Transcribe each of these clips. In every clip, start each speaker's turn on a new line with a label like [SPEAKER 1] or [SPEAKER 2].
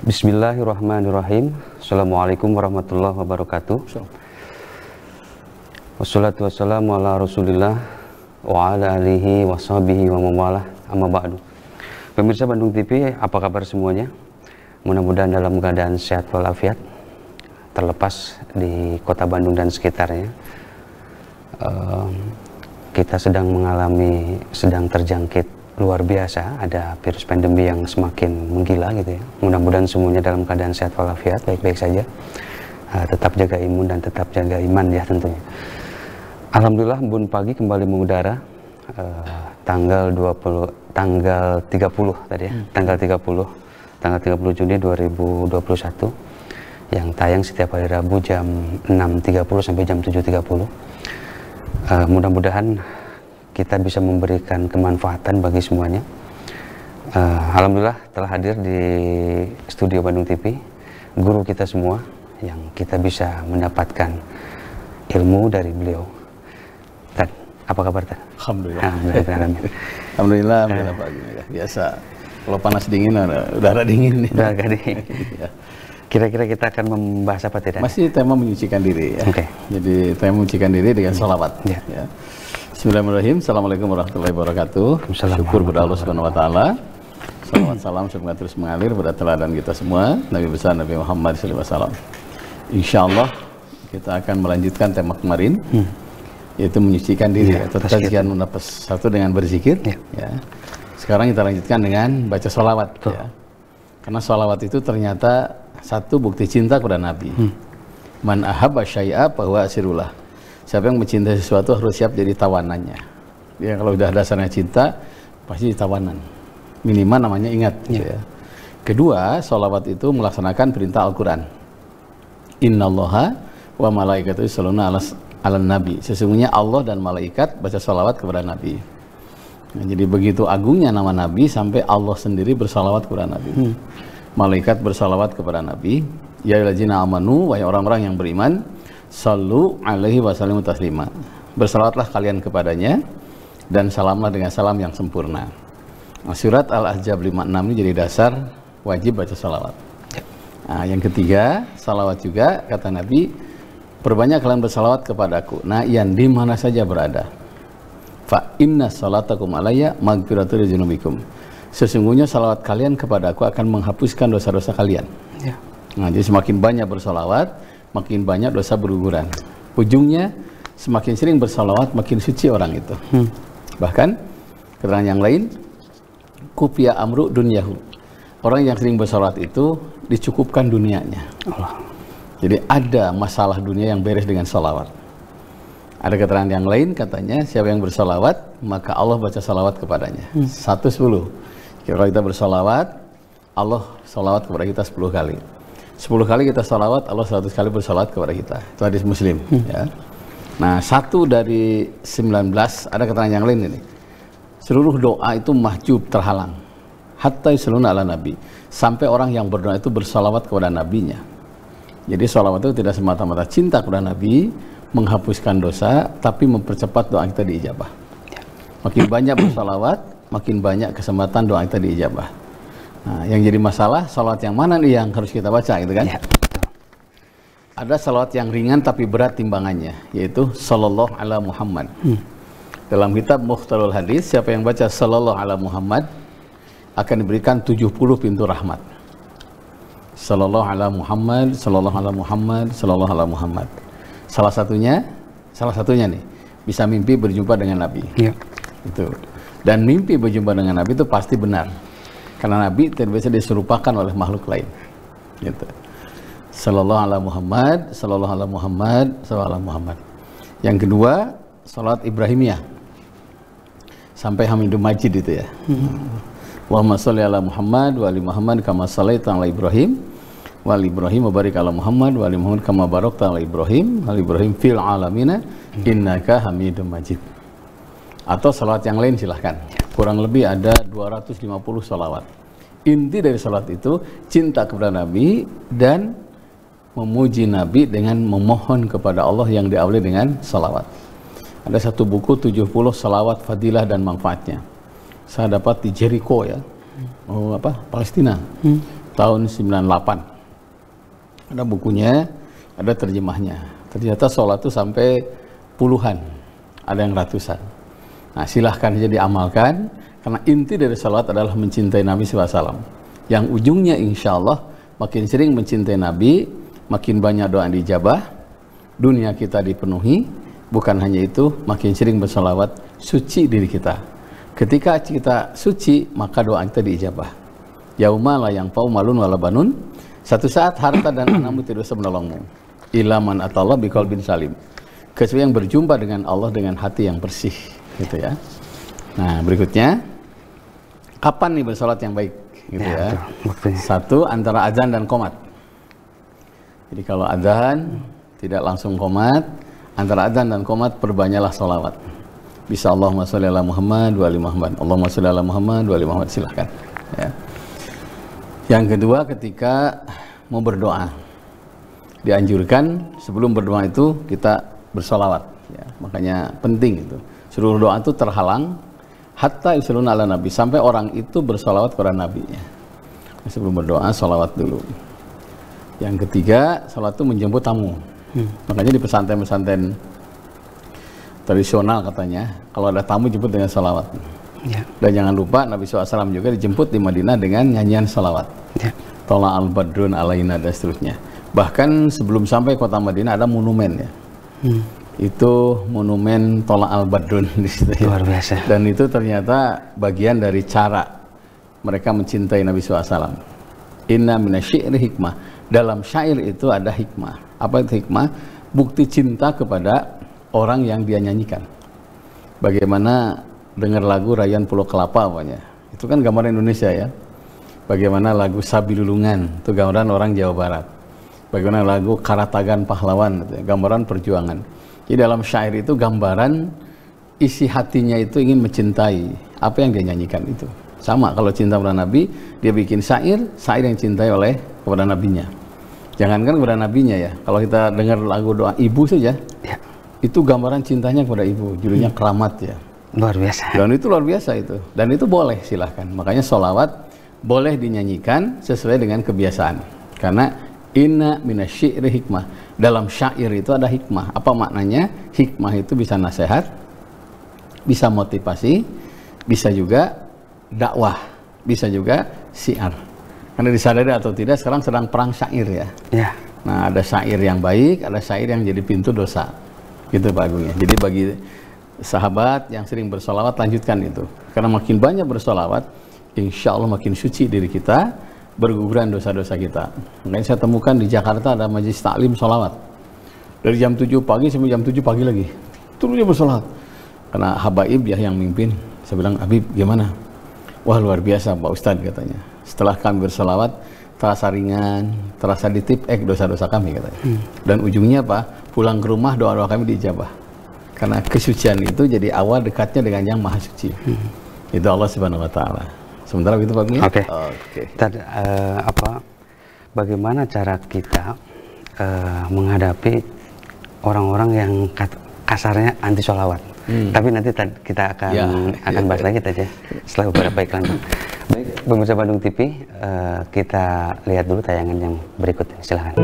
[SPEAKER 1] Bismillahirrahmanirrahim. Assalamualaikum warahmatullahi wabarakatuh. Wassalatu wassalamu ala rasulillah wa ala alihi wa sahbihi wa mawalah, amma ba'du. Pemirsa Bandung TV, apa kabar semuanya? Mudah-mudahan dalam keadaan sehat walafiat, terlepas di kota Bandung dan sekitarnya. Kita sedang terjangkit luar biasa, ada virus pandemi yang semakin menggila gitu ya. Mudah-mudahan semuanya dalam keadaan sehat walafiat, baik-baik saja. Tetap jaga imun dan tetap jaga iman ya tentunya. Alhamdulillah Embun Pagi kembali mengudara tanggal 30 tadi ya. Tanggal 30 Juni 2021 yang tayang setiap hari Rabu jam 6.30 sampai jam 7.30. Mudah-mudahan kita bisa memberikan kemanfaatan bagi semuanya. Alhamdulillah telah hadir di studio Bandung TV guru kita semua yang kita bisa mendapatkan ilmu dari beliau. Tad, apa kabar Tad?
[SPEAKER 2] Alhamdulillah. Alhamdulillah Pak. Biasa. Kalau panas dingin ada udara dingin nih.
[SPEAKER 1] Udara dingin. Kira-kira kita akan membahas apa tidak?
[SPEAKER 2] Masih tema menyucikan diri ya.
[SPEAKER 1] Okay.
[SPEAKER 2] Jadi tema menyucikan diri dengan sholawat.
[SPEAKER 1] Ya.
[SPEAKER 2] Ya. Bismillahirrahmanirrahim. Assalamualaikum warahmatullahi wabarakatuh. Syukur kepada Allah Subhanahu wa taala. Salawat salam semoga terus mengalir pada teladan kita semua, Nabi besar Nabi Muhammad SAW. Insyaallah kita akan melanjutkan tema kemarin, yaitu menyucikan diri atau tazkiyah nafs. Satu dengan berzikir, ya. Sekarang kita lanjutkan dengan baca sholawat, ya. Karena sholawat itu ternyata satu bukti cinta kepada Nabi. Man ahabba syai'a bahwa asirullah. Siapa yang mencintai sesuatu harus siap jadi tawanannya. Ya, kalau udah dasarnya cinta, pasti tawanan. Minimal namanya ingat. Ya. Kedua, sholawat itu melaksanakan perintah Al-Quran. Innallaha wa malaikatuhu yusholluna ala nabi. Sesungguhnya Allah dan malaikat baca sholawat kepada Nabi. Nah, jadi begitu agungnya nama Nabi sampai Allah sendiri bersalawat kepada Nabi. Malaikat bersalawat kepada Nabi. Ya ayyuhallazina amanu, wahai orang-orang yang beriman, sallu alaihi wasallimu taslima. Bersalawatlah kalian kepadanya dan salamlah dengan salam yang sempurna. Nah, surat Al-Ahzab 56 ini jadi dasar wajib baca salawat. Nah, yang ketiga, salawat juga kata Nabi, perbanyak kalian bersalawat kepadaku. Nah, yang di mana saja berada. Fa inna salatakum alayya maghfiratul dzunubikum. Sesungguhnya salawat kalian kepadaku akan menghapuskan dosa-dosa kalian. Ya. Nah, jadi semakin banyak bersalawat, makin banyak dosa berguguran. Ujungnya semakin sering bersalawat makin suci orang itu. Bahkan keterangan yang lain, kufiya amru dunyahu. Orang yang sering bersalawat itu dicukupkan dunianya. Allah. Jadi ada masalah dunia yang beres dengan salawat. Ada keterangan yang lain katanya siapa yang bersalawat maka Allah baca salawat kepadanya. 110. Kalau kita bersalawat, Allah salawat kepada kita 10 kali. 10 kali kita salawat, Allah 100 kali bersalawat kepada kita. Itu hadis Muslim. Ya. Nah, 1 dari 19 ada keterangan yang lain ini. Seluruh doa itu mahjub, terhalang. Hatta yusalluna ala nabi. Sampai orang yang berdoa itu bersalawat kepada nabinya. Jadi salawat itu tidak semata-mata cinta kepada Nabi, menghapuskan dosa, tapi mempercepat doa kita diijabah. Makin banyak bersalawat, makin banyak kesempatan doa kita diijabah. Nah, yang jadi masalah, salawat yang mana nih yang harus kita baca gitu kan? Ya. Ada salawat yang ringan tapi berat timbangannya, yaitu sallallahu ala Muhammad. Dalam kitab Mukhtarul Hadis, siapa yang baca sallallahu ala Muhammad akan diberikan 70 pintu rahmat. Sallallahu ala Muhammad, sallallahu ala Muhammad, sallallahu ala Muhammad. Salah satunya nih, bisa mimpi berjumpa dengan Nabi. Ya. Itu. Dan mimpi berjumpa dengan Nabi itu pasti benar. Karena Nabi tidak bisa diserupakan oleh makhluk lain. Gitu. Sallallahu ala Muhammad, sallallahu ala Muhammad, sallallahu ala Muhammad. Yang kedua, salat Ibrahimiyah. Sampai Hamidum Majid itu ya. Allahumma sholli ala Muhammad wa ali Muhammad kama shallaita ala Ibrahim wa ali Ibrahim wa barik ala Muhammad wa ali Muhammad kama barakta ala Ibrahim wa ali Ibrahim fil alamina innaka Hamidum Majid. Atau salawat yang lain silahkan. Kurang lebih ada 250 salawat. Inti dari salawat itu cinta kepada Nabi dan memuji Nabi dengan memohon kepada Allah yang diawali dengan salawat. Ada satu buku 70 salawat fadilah dan manfaatnya. Saya dapat di Jericho ya, Palestina. tahun 98. Ada bukunya, ada terjemahnya. Ternyata sholat itu sampai puluhan, ada yang ratusan. Nah, silahkan jadi amalkan, karena inti dari sholat adalah mencintai Nabi SAW. Yang ujungnya insya Allah makin sering mencintai Nabi, makin banyak doa dijabah, dunia kita dipenuhi. Bukan hanya itu, makin sering bersolawat, suci diri kita. Ketika kita suci, maka doa kita diijabah. Yauma la yanfa'u malun wala banun, satu saat harta dan anakmu tidak bisa menolongmu. Illa man atallah biqalbin salim, kecuali yang berjumpa dengan Allah dengan hati yang bersih, gitu ya. Nah, berikutnya, kapan nih bersolat yang baik, gitu ya? Satu, antara azan dan qomat. Jadi kalau azan tidak langsung qomat, antara azan dan qomat perbanyaklah sholawat. Bisa Allahumma sholli ala Muhammad wa ali Muhammad, Allahumma sholli ala Muhammad wa ali Muhammad, silahkan ya. Yang kedua, ketika mau berdoa, dianjurkan sebelum berdoa itu kita bersolawat ya. Makanya penting itu, seluruh doa itu terhalang hatta yusaluna ala Nabi, sampai orang itu bersolawat kepada Nabi ya. Sebelum berdoa, solawat dulu. Yang ketiga, sholat itu menjemput tamu. Makanya di pesantren-pesantren tradisional katanya, kalau ada tamu jemput dengan salawat. Ya. Dan jangan lupa Nabi SAW juga dijemput di Madinah dengan nyanyian salawat. Ya. Tola al-badrun alaina dan seterusnya. Bahkan sebelum sampai kota Madinah ada monumen ya. Itu monumen Tola al-badrun di situ. Ya.
[SPEAKER 1] Luar biasa.
[SPEAKER 2] Dan itu ternyata bagian dari cara mereka mencintai Nabi SAW. Inna minasyi'ri hikmah. Dalam syair itu ada hikmah. Apa itu hikmah? Bukti cinta kepada orang yang dia nyanyikan. Bagaimana dengar lagu Rayan Pulau Kelapa apanya? Itu kan gambaran Indonesia ya. Bagaimana lagu Sabi Lulungan, itu gambaran orang Jawa Barat. Bagaimana lagu Karatagan Pahlawan, itu gambaran perjuangan. Jadi dalam syair itu gambaran isi hatinya itu ingin mencintai apa yang dia nyanyikan itu. Sama kalau cinta kepada Nabi, dia bikin syair yang cintai oleh kepada nabinya. Jangankan kepada nabinya ya, kalau kita dengar lagu doa ibu saja, ya, itu gambaran cintanya kepada ibu, judulnya Keramat ya.
[SPEAKER 1] Luar biasa.
[SPEAKER 2] Dan itu luar biasa itu. Dan itu boleh, silahkan. Makanya sholawat boleh dinyanyikan sesuai dengan kebiasaan. Karena inna minasyi'ri hikmah. Dalam syair itu ada hikmah. Apa maknanya? Hikmah itu bisa nasihat, bisa motivasi, bisa juga dakwah, bisa juga syiar. Karena disadari atau tidak sekarang sedang perang syair ya. Ya. Nah, ada syair yang baik, ada syair yang jadi pintu dosa. Gitu Pak Agung ya. Jadi bagi sahabat yang sering bersolawat, lanjutkan itu. Karena makin banyak bersolawat, insya Allah makin suci diri kita, berguguran dosa-dosa kita. Makanya saya temukan di Jakarta ada majelis taklim solawat. Dari jam 7 pagi sampai jam 7 pagi lagi. Terus dia bersolawat. Karena Habaib ya yang mimpin. Saya bilang, Habib gimana? Wah luar biasa Pak Ustadz katanya. Setelah kami bersolawat, terasa ringan, terasa ditip dosa-dosa kami katanya. Dan ujungnya apa? Pulang ke rumah doa-doa kami diijabah. Karena kesucian itu jadi awal dekatnya dengan yang maha suci. Itu Allah Subhanahu wa taala. Sementara itu Pak Gumi.
[SPEAKER 1] Oke. Bagaimana cara kita menghadapi orang-orang yang kasarnya anti sholawat? Tapi nanti kita akan bahas lagi tadi setelah beberapa iklan. Baik, pemirsa Bandung TV, kita lihat dulu tayangan yang berikut ini. Silahkan.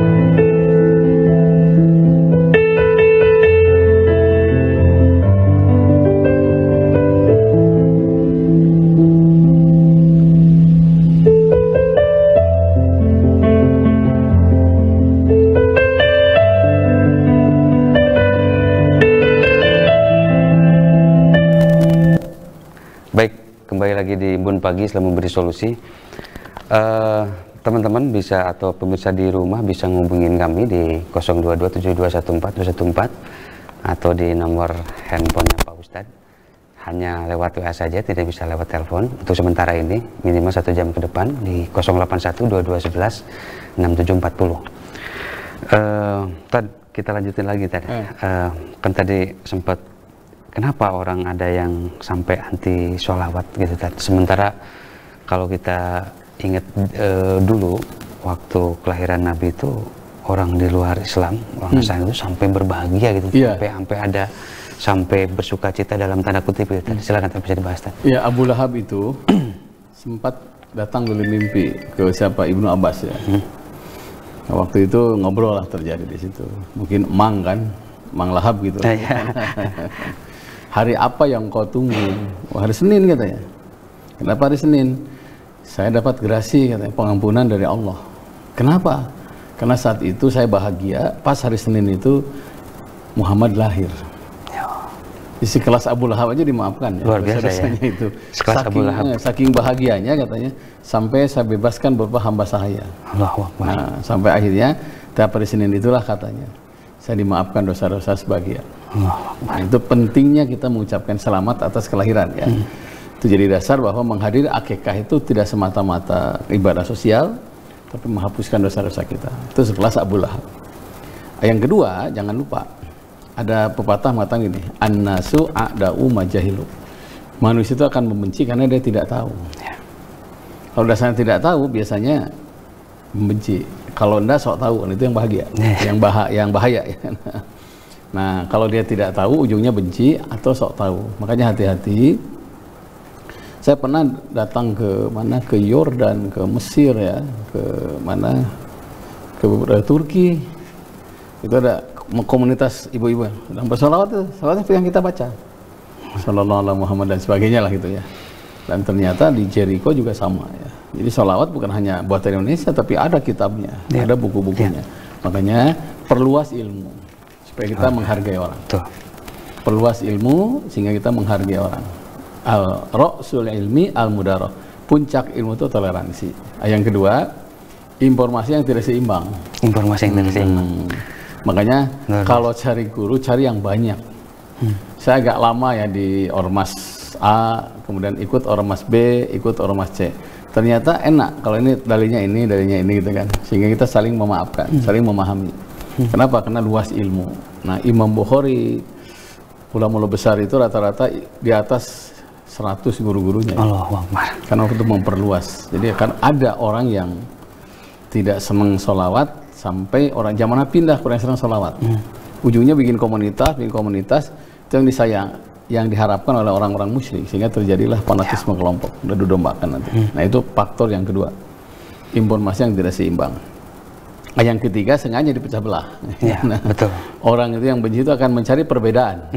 [SPEAKER 1] Kembali lagi di Embun Pagi setelah memberi solusi. Teman-teman bisa atau pemirsa di rumah bisa ngubungin kami di 022721414 atau di nomor handphonenya Pak Ustadz. Hanya lewat WA saja, tidak bisa lewat telepon untuk sementara ini, minimal 1 jam ke depan di 08122116740. Kita lanjutin lagi tadi. Kan tadi sempat kenapa orang ada yang sampai anti sholawat gitu tadi. Sementara kalau kita ingat dulu waktu kelahiran Nabi itu orang di luar Islam, orang Nasrani itu sampai berbahagia gitu, sampai bersuka cita dalam tanda kutip gitu. Silakan bisa dibahas tadi.
[SPEAKER 2] Iya, Abu Lahab itu sempat datang dari mimpi ke siapa, Ibnu Abbas ya. Waktu itu ngobrol lah terjadi di situ. Mungkin Mang Lahab gitu. Hari apa yang kau tunggu? Oh, hari Senin katanya. Kenapa hari Senin? Saya dapat gerasi katanya, pengampunan dari Allah. Kenapa? Karena saat itu saya bahagia, pas hari Senin itu Muhammad lahir. Isi kelas Abu Lahab aja dimaafkan ya.
[SPEAKER 1] Luar biasa ya.
[SPEAKER 2] Itu. Saking bahagianya katanya, sampai saya bebaskan beberapa hamba saya.
[SPEAKER 1] Allahu Akbar.
[SPEAKER 2] Nah, sampai akhirnya tiap hari Senin itulah katanya saya dimaafkan dosa-dosa sebagian. Nah, itu pentingnya kita mengucapkan selamat atas kelahiran ya. Itu jadi dasar bahwa menghadiri akikah itu tidak semata-mata ibadah sosial, tapi menghapuskan dosa-dosa kita. Itu sekelas Abu Lahab. Yang kedua, jangan lupa ada pepatah mengatakan gini, an-nasu a'da'u majahilu. Manusia itu akan membenci karena dia tidak tahu. Kalau dasarnya tidak tahu, biasanya membenci. Kalau enggak sok tahu, itu yang bahagia, yang bahaya. Nah, kalau dia tidak tahu, ujungnya benci atau sok tahu. Makanya hati-hati. Saya pernah datang ke mana, ke Yordan, ke Mesir ya, ke mana, ke Turki. Itu ada komunitas ibu-ibu dan bersolawat itu yang kita baca, sallallahu alaihi Muhammad dan sebagainya lah gitu ya. Dan ternyata di Jericho juga sama ya. Jadi solawat bukan hanya buatan Indonesia, tapi ada kitabnya, ada buku-bukunya. Makanya perluas ilmu supaya kita menghargai orang. Perluas ilmu sehingga kita menghargai orang. Al-ra'sul ilmi al-mudarah. Puncak ilmu itu toleransi. Yang kedua, informasi yang tidak seimbang.
[SPEAKER 1] Informasi yang tidak seimbang.
[SPEAKER 2] Makanya kalau cari guru, cari yang banyak. Saya agak lama ya di Ormas A, kemudian ikut Ormas B, ikut Ormas C. Ternyata enak kalau ini dalilnya ini gitu kan. Sehingga kita saling memaafkan, saling memahami. Kenapa? Karena luas ilmu. Nah, Imam Bukhari, ulama besar itu rata-rata di atas 100 guru-gurunya.
[SPEAKER 1] Allahu Akbar.
[SPEAKER 2] Karena untuk memperluas. Jadi akan ada orang yang tidak senang sholawat, sampai orang zamannya pindah kurang sering sholawat. Ujungnya bikin komunitas itu yang disayang, yang diharapkan oleh orang-orang musyrik, sehingga terjadilah fanatisme kelompok, udah dombakan nanti. Nah, itu faktor yang kedua, informasi yang tidak seimbang. Yang ketiga, sengaja dipecah belah.
[SPEAKER 1] Betul.
[SPEAKER 2] Orang itu yang benci itu akan mencari perbedaan.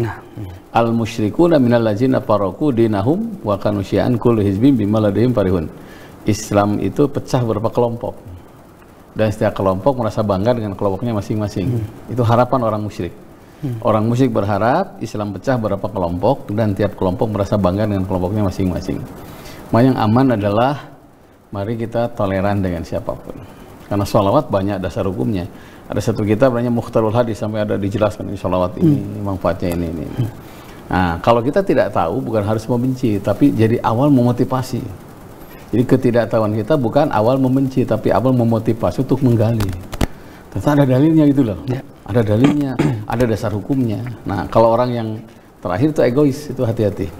[SPEAKER 2] Al-musyrikuna minal ladzina faraku dinahum wa kanu syi'an kullu hizbin bima ladayhim farihun. Islam itu pecah beberapa kelompok. Dan setiap kelompok merasa bangga dengan kelompoknya masing-masing. Itu harapan orang musyrik. Orang musyrik berharap Islam pecah beberapa kelompok dan tiap kelompok merasa bangga dengan kelompoknya masing-masing. Yang aman adalah mari kita toleran dengan siapapun. Karena sholawat banyak dasar hukumnya. Ada satu kitab namanya Mukhtarul Hadis, sampai ada dijelaskan ini sholawat ini, manfaatnya ini. Nah, kalau kita tidak tahu bukan harus membenci, tapi jadi awal memotivasi. Jadi ketidaktahuan kita bukan awal membenci, tapi awal memotivasi untuk menggali. Ternyata ada dalilnya gitu loh. Ada dalilnya, ada dasar hukumnya. Nah, kalau orang yang terakhir itu egois, itu hati-hati.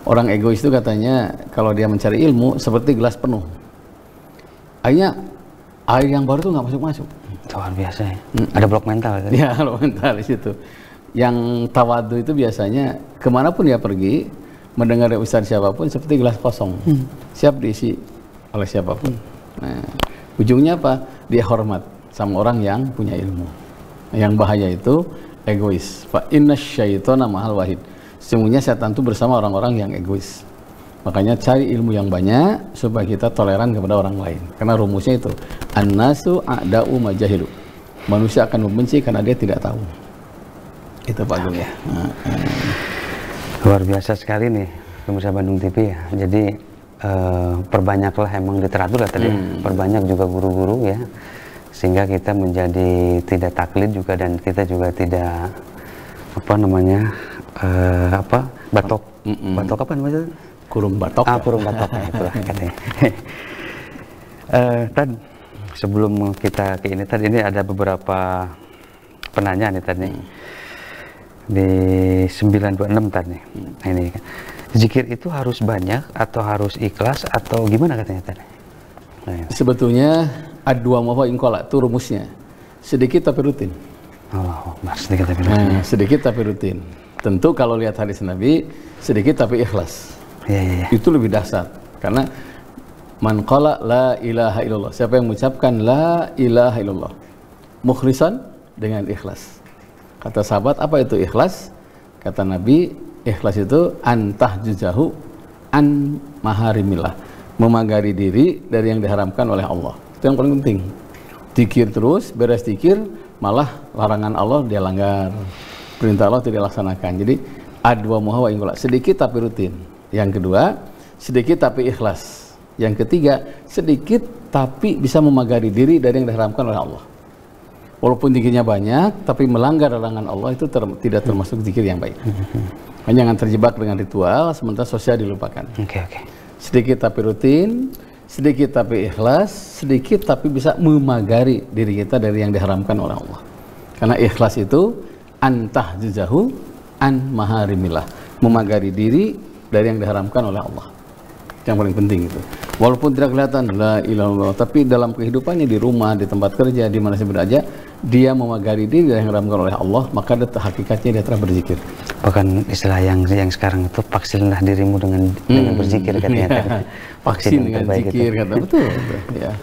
[SPEAKER 2] Orang egois itu katanya kalau dia mencari ilmu seperti gelas penuh. Akhirnya air yang baru itu nggak masuk-masuk.
[SPEAKER 1] Luar biasa ya. Ada blok mental.
[SPEAKER 2] Ya, blok mental di situ. Yang tawadu itu biasanya kemanapun dia pergi, mendengar dari ustaz siapapun seperti gelas kosong, siap diisi oleh siapapun. Nah, ujungnya apa? Dia hormat sama orang yang punya ilmu. Yang bahaya itu egois. Fa inna syaitona mahal wahid. Sesungguhnya setan itu bersama orang-orang yang egois. Makanya cari ilmu yang banyak supaya kita toleran kepada orang lain. Karena rumusnya itu, an-nasu a'da'u majahilu. Manusia akan membenci karena dia tidak tahu. Itu Pak Gung ya.
[SPEAKER 1] Luar biasa sekali nih pemirsa Bandung TV ya. Jadi perbanyaklah emang literatur lah tadi, perbanyak juga guru-guru ya, sehingga kita menjadi tidak taklid juga, dan kita juga tidak batok apa namanya?
[SPEAKER 2] Kurung batok.
[SPEAKER 1] Kurung batok ya, itulah katanya. Tad, sebelum kita ke ini, tadi ini ada beberapa penanya nih tadi. Di 926 tadi. Nah, ini zikir itu harus banyak atau harus ikhlas atau gimana katanya tadi? Nah,
[SPEAKER 2] sebetulnya ad-dua mawa inqala itu rumusnya. Sedikit tapi rutin.
[SPEAKER 1] Sedikit tapi rutin.
[SPEAKER 2] Nah, sedikit tapi rutin. Tentu kalau lihat hadis Nabi, sedikit tapi ikhlas. Itu lebih dahsyat. Karena Man qala la ilaha illallah. Siapa yang mengucapkan la ilaha illallah mukhlishan, dengan ikhlas. Kata sahabat, apa itu ikhlas? Kata Nabi, ikhlas itu antahjuzahu an maharimillah, memagari diri dari yang diharamkan oleh Allah. Itu yang paling penting. Zikir terus, beres zikir malah larangan Allah dia langgar, perintah Allah tidak dilaksanakan. Jadi adwa muha wa ingqula, sedikit tapi rutin. Yang kedua, sedikit tapi ikhlas. Yang ketiga, sedikit tapi bisa memagari diri dari yang diharamkan oleh Allah. Walaupun zikirnya banyak, tapi melanggar larangan Allah itu tidak termasuk zikir yang baik. Hanya jangan terjebak dengan ritual, sementara sosial dilupakan. Sedikit tapi rutin, sedikit tapi ikhlas, sedikit tapi bisa memagari diri kita dari yang diharamkan oleh Allah. Karena ikhlas itu antahjuzahu an maharimillah, memagari diri dari yang diharamkan oleh Allah. Yang paling penting itu. Walaupun tidak kelihatan la ilaha illallah, tapi dalam kehidupannya di rumah, di tempat kerja, di mana saja berada, dia memagari diri dari yang diharamkan oleh Allah, maka hakikatnya dia telah berzikir.
[SPEAKER 1] Bahkan istilah yang sekarang itu vaksinlah dirimu dengan berzikir katanya.
[SPEAKER 2] Vaksin dengan zikir kata betul. Ya.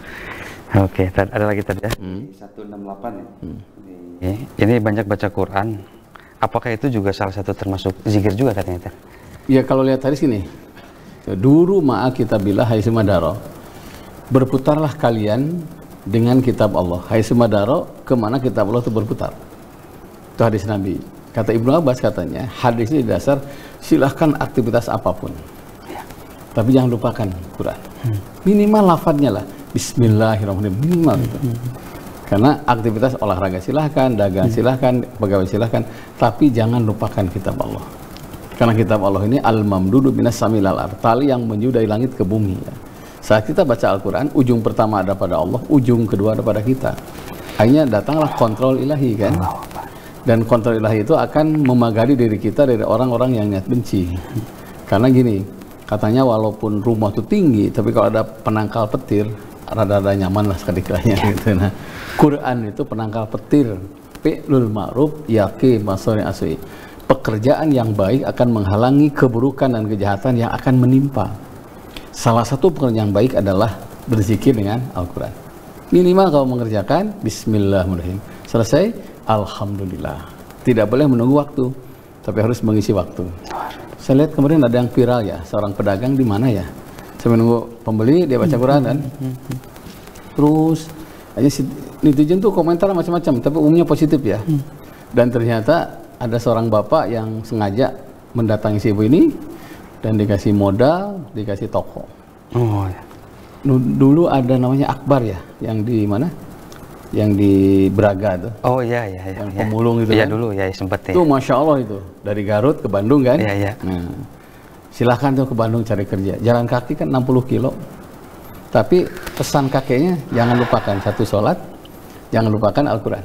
[SPEAKER 1] Oke, ada lagi tadi ya. 168 ya. Ini banyak baca Quran. Apakah itu juga salah satu termasuk zikir juga katanya?
[SPEAKER 2] Ya, kalau lihat hadis ini, duru ma'a kitabillah hai sumadaro, berputarlah kalian dengan kitab Allah. Hai sumadaro, kemana kitab Allah itu berputar. Itu hadis Nabi. Kata Ibnu Abbas katanya, hadis ini dasar silahkan aktivitas apapun, tapi jangan lupakan Quran. Minimal lafadznya lah, Bismillahirrahmanirrahim, minimal itu. Karena aktivitas olahraga silahkan, dagang silahkan, pegawai silahkan, tapi jangan lupakan kitab Allah. Karena kitab Allah ini al-mamdudu minas samil al-ard, tali yang menyudai langit ke bumi. Ya. Saat kita baca Al-Quran, ujung pertama ada pada Allah, ujung kedua ada pada kita. Akhirnya datanglah kontrol ilahi kan. Dan kontrol ilahi itu akan memagari diri kita dari orang-orang yang niat benci. Karena gini, katanya walaupun rumah itu tinggi, tapi kalau ada penangkal petir, rada-rada nyaman lah sekali-kalinya gitu. Nah, Quran itu penangkal petir, fi'lul ma'ruf yaqi masori aswi. Pekerjaan yang baik akan menghalangi keburukan dan kejahatan yang akan menimpa. Salah satu pekerjaan yang baik adalah berzikir dengan Al-Quran. Minimal kalau mengerjakan Bismillahirrahmanirrahim, selesai Alhamdulillah. Tidak boleh menunggu waktu, tapi harus mengisi waktu. Saya lihat kemarin ada yang viral ya, seorang pedagang di mana ya, saya menunggu pembeli, dia baca Quran kan. Terus aja netizen tuh komentar macam-macam, tapi umumnya positif ya. Dan ternyata ada seorang bapak yang sengaja mendatangi si ibu ini dan dikasih modal, dikasih toko.
[SPEAKER 1] Oh ya.
[SPEAKER 2] Dulu ada namanya Akbar ya, yang di mana? Yang di Braga tuh.
[SPEAKER 1] Oh iya.
[SPEAKER 2] Yang pemulung itu
[SPEAKER 1] iya,
[SPEAKER 2] kan.
[SPEAKER 1] dulu ya sempat ya.
[SPEAKER 2] Itu Masya Allah itu, dari Garut ke Bandung kan.
[SPEAKER 1] Iya.
[SPEAKER 2] Nah, silahkan tuh ke Bandung cari kerja. Jalan kaki kan 60 kilo. Tapi pesan kakeknya, jangan lupakan satu sholat, jangan lupakan Al-Quran.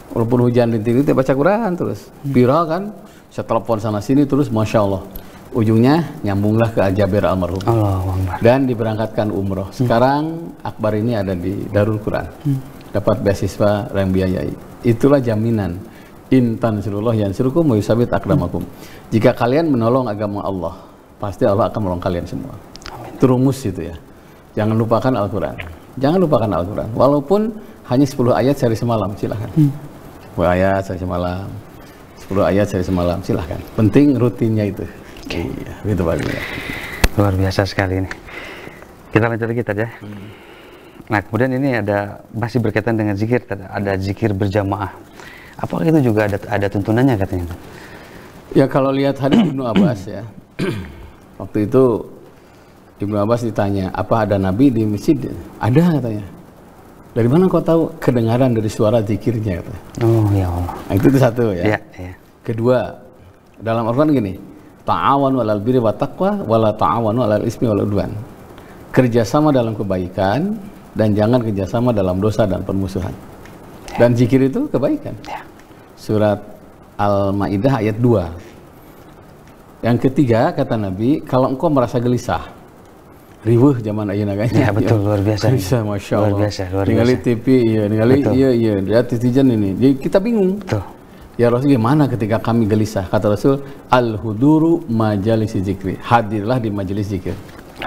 [SPEAKER 2] Walaupun hujan rintik-rintik baca Quran terus. Viral kan, saya telepon sana sini terus, Masya Allah. Ujungnya nyambunglah ke Al-Jabir almarhum. Dan diberangkatkan umroh. Sekarang Akbar ini ada di Darul Quran. Dapat beasiswa yang biayai. Itulah jaminan. Intan surullah yang surukum yusabit akramakum. Jika kalian menolong agama Allah, pasti Allah akan menolong kalian semua. Itu rumus itu ya. Jangan lupakan Al-Quran. Jangan lupakan Al-Quran. Walaupun hanya 10 ayat sehari semalam, silahkan. 10 ayat sehari semalam. 10 ayat sehari semalam, silahkan. Penting rutinnya itu. Iya, itu bagus.
[SPEAKER 1] Luar biasa sekali ini. Kita lanjut lagi tadi ya. Nah, kemudian ini masih berkaitan dengan zikir, ada zikir berjamaah. Apakah itu juga ada tuntunannya katanya?
[SPEAKER 2] Ya, kalau lihat hadis Ibnu Abbas ya. Waktu itu Ibnu Abbas ditanya, apa ada nabi di masjid? Ada katanya. Dari mana kau tahu? Kedengaran dari suara zikirnya katanya.
[SPEAKER 1] Oh ya Allah.
[SPEAKER 2] Nah, itu satu ya.
[SPEAKER 1] Iya.
[SPEAKER 2] Kedua, dalam Al-Quran gini, ta'awanu 'alal birri wat taqwa wala ta'awanu 'alal ismi wal udwan. Kerjasama dalam kebaikan dan jangan kerjasama dalam dosa dan permusuhan. Dan zikir itu kebaikan. Surat Al-Maidah ayat 2. Yang ketiga kata Nabi, kalau engkau merasa gelisah, riweuh zaman ayeuna kan.
[SPEAKER 1] Ya betul, luar biasa.
[SPEAKER 2] Bisa, Masya Allah.
[SPEAKER 1] Luar biasa.
[SPEAKER 2] Ningali TV, ningali lihat netizen ini. Jadi kita bingung.
[SPEAKER 1] Betul.
[SPEAKER 2] Ya Rasul, gimana ketika kami gelisah? Kata Rasul, al-huduru majalis zikri. Hadirlah di majelis zikir.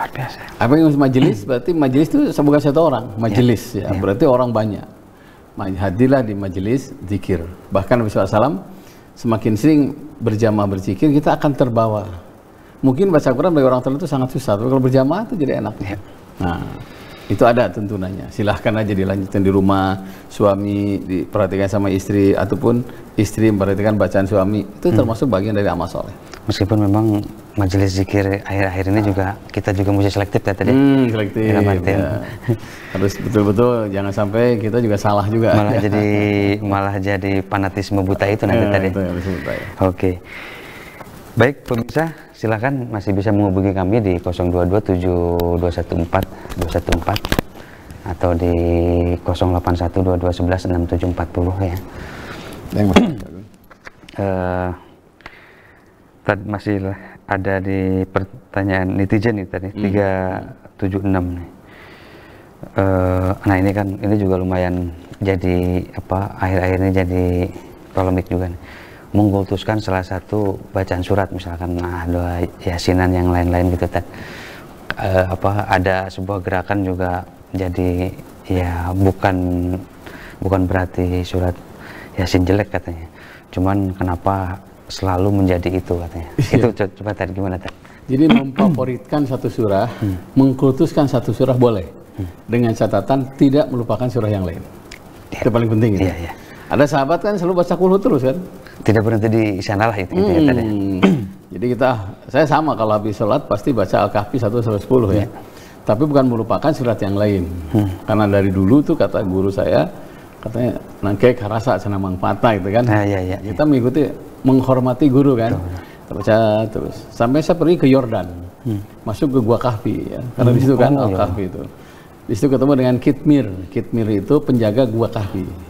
[SPEAKER 1] Luar biasa.
[SPEAKER 2] Apa yang majelis? Berarti majelis itu bukan satu orang, majelis ya. Berarti orang banyak. Hadirlah di majelis zikir. Bahkan Nabi SAW semakin sering berjamaah berzikir, kita akan terbawa. Mungkin baca Quran bagi orang tertentu sangat susah, tapi kalau berjamaah itu jadi enak. Nah, itu ada tuntunannya. Silahkan aja dilanjutkan di rumah, suami diperhatikan sama istri, ataupun istri memperhatikan bacaan suami. Itu termasuk bagian dari amal soleh.
[SPEAKER 1] Meskipun memang majelis zikir akhir-akhir ini juga kita juga mesti selektif ya tadi.
[SPEAKER 2] Selektif. Ya. Harus betul-betul, jangan sampai kita juga salah juga.
[SPEAKER 1] Malah jadi fanatisme buta itu nanti tadi.
[SPEAKER 2] Itu yang disebut, ya.
[SPEAKER 1] Oke. Baik pemirsa, silakan masih bisa menghubungi kami di 0227214 atau di 08122116740 ya. Tadi masih ada di pertanyaan netizen nih tadi 376 nih. Nah ini kan ini juga lumayan jadi akhir-akhir ini jadi polemik juga nih. Mengkultuskan salah satu bacaan surat misalkan doa yasinan yang lain-lain gitu kan. Ada sebuah gerakan juga jadi ya bukan berarti surat yasin jelek katanya. Cuman kenapa selalu menjadi itu katanya. Itu coba tadi gimana tadi?
[SPEAKER 2] Jadi memfavoritkan satu surah, mengkultuskan satu surah boleh. Dengan catatan tidak melupakan surah yang lain. Itu paling penting gitu. Ada sahabat kan selalu baca kulhu terus kan?
[SPEAKER 1] Tidak berhenti di sana lah itu ya tadi.
[SPEAKER 2] Jadi saya sama kalau habis sholat pasti baca Al-Kahfi 1-10 ya. Tapi bukan melupakan surat yang lain. Karena dari dulu tuh kata guru saya, katanya nangkek rasa cina mangpata gitu kan. Kita mengikuti, menghormati guru kan. Kita baca terus. Sampai saya pergi ke Yordan. Masuk ke Gua Kahfi ya. Karena di situ kan Al-Kahfi itu. Di situ ketemu dengan Kitmir. Kitmir itu penjaga Gua Kahfi.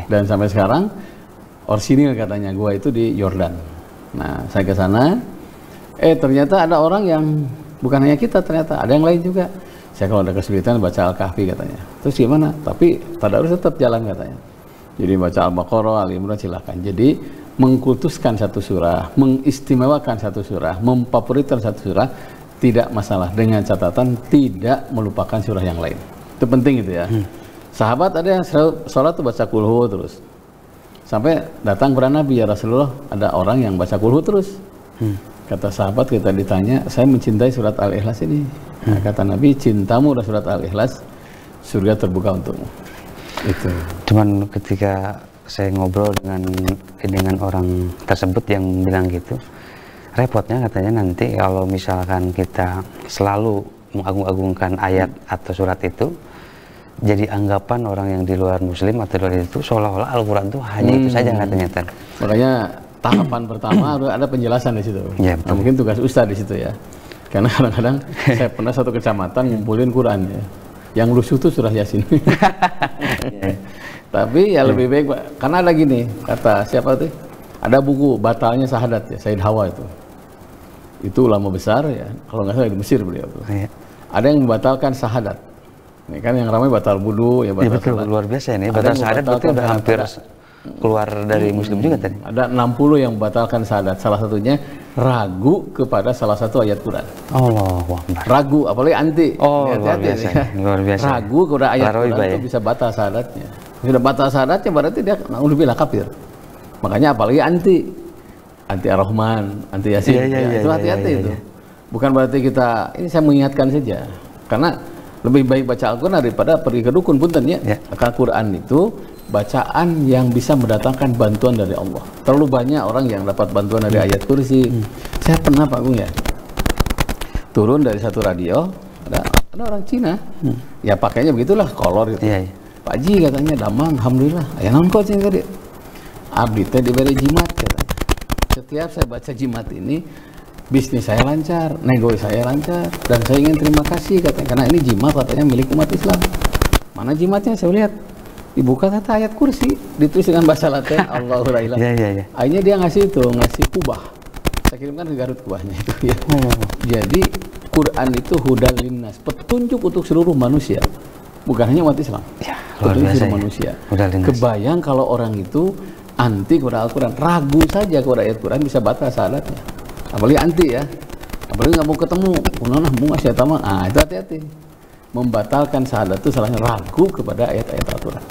[SPEAKER 2] Dan sampai sekarang orsinil katanya gua itu di Yordan. Nah, saya ke sana, ternyata ada orang yang bukan hanya kita, ternyata ada yang lain juga. Saya kalau ada kesulitan baca Al-Kahfi katanya. Terus gimana? Tapi tadarus tetap jalan katanya. Jadi baca Al-Baqarah, Al-Imran silahkan. Jadi mengkultuskan satu surah, mengistimewakan satu surah, memfavoritkan satu surah tidak masalah, dengan catatan tidak melupakan surah yang lain. Itu penting gitu ya. Sahabat ada yang sholat tuh baca kulhu terus. Sampai datang kepada Nabi, ya Rasulullah, ada orang yang baca kulhu terus. Kata sahabat, kita ditanya, saya mencintai surat Al-Ikhlas ini. Nah, kata Nabi, cintamu udah surat Al-Ikhlas, surga terbuka untukmu. Itu.
[SPEAKER 1] Cuman ketika saya ngobrol dengan orang tersebut yang bilang gitu, repotnya katanya nanti kalau misalkan kita selalu mengagung-agungkan ayat atau surat itu, jadi anggapan orang yang di luar muslim atau luar itu seolah-olah Al-Quran itu hanya itu saja katanya.
[SPEAKER 2] Makanya tahapan pertama harus ada penjelasan di situ. Nah, mungkin tugas ustaz di situ ya. Karena kadang-kadang saya pernah satu kecamatan ngumpulin Quran ya. Yang lusuh itu surah Yasin. Tapi ya lebih baik, karena ada gini, kata siapa tuh? Ada buku batalnya syahadat ya, Said Hawa itu. Itu ulama besar ya, kalau nggak salah di Mesir beliau tuh. Ada yang membatalkan syahadat. Ini kan yang ramai batal wudu ya, batal
[SPEAKER 1] betul, luar biasa ini. Batal syahadat berarti udah hampir keluar dari muslim juga tadi.
[SPEAKER 2] Ada 60 yang membatalkan syahadat. Salah satunya ragu kepada salah satu ayat Quran.
[SPEAKER 1] Allahu Akbar.
[SPEAKER 2] Ragu, apalagi anti.
[SPEAKER 1] Luar biasa. Ya. Luar biasa.
[SPEAKER 2] Ragu kepada ayat Quran itu bisa batal syahadatnya. Sudah batal syahadatnya berarti dia naudzubillah kafir. Makanya apalagi anti Ar-Rahman, anti Yasin. Itu hati-hati itu. Bukan berarti kita, ini saya mengingatkan saja. Karena lebih baik baca Al-Quran daripada pergi ke dukun, punten ya. Al-Quran itu bacaan yang bisa mendatangkan bantuan dari Allah. Terlalu banyak orang yang dapat bantuan dari ayat kursi. Saya pernah Pak Agung ya, turun dari satu radio, ada orang Cina, ya pakainya begitulah, kolor gitu. Pak Ji katanya, damang, alhamdulillah. Ya non kok Cina tadi, abdi teh diberi jimat katanya. Setiap saya baca jimat ini, bisnis saya lancar, nego saya lancar, dan saya ingin terima kasih katanya, karena ini jimat katanya milik umat Islam. Mana jimatnya? Saya lihat dibuka kata ayat kursi, ditulis dengan bahasa Latin, Allahu la ilaha. Akhirnya dia ngasih kubah. Saya kirimkan ke Garut kubahnya itu ya. Jadi Quran itu hudal linnas, petunjuk untuk seluruh manusia, bukan hanya umat Islam. Petunjuk seluruh manusia. Kebayang kalau orang itu anti kepada Al-Quran, ragu saja kepada ayat Quran bisa batal syahadatnya. Apalagi anti ya. apalagi nggak mau ketemu, punah bunga saya tamat. Ah itu hati-hati. Membatalkan syahadat itu salahnya ragu kepada ayat-ayat Al-Quran.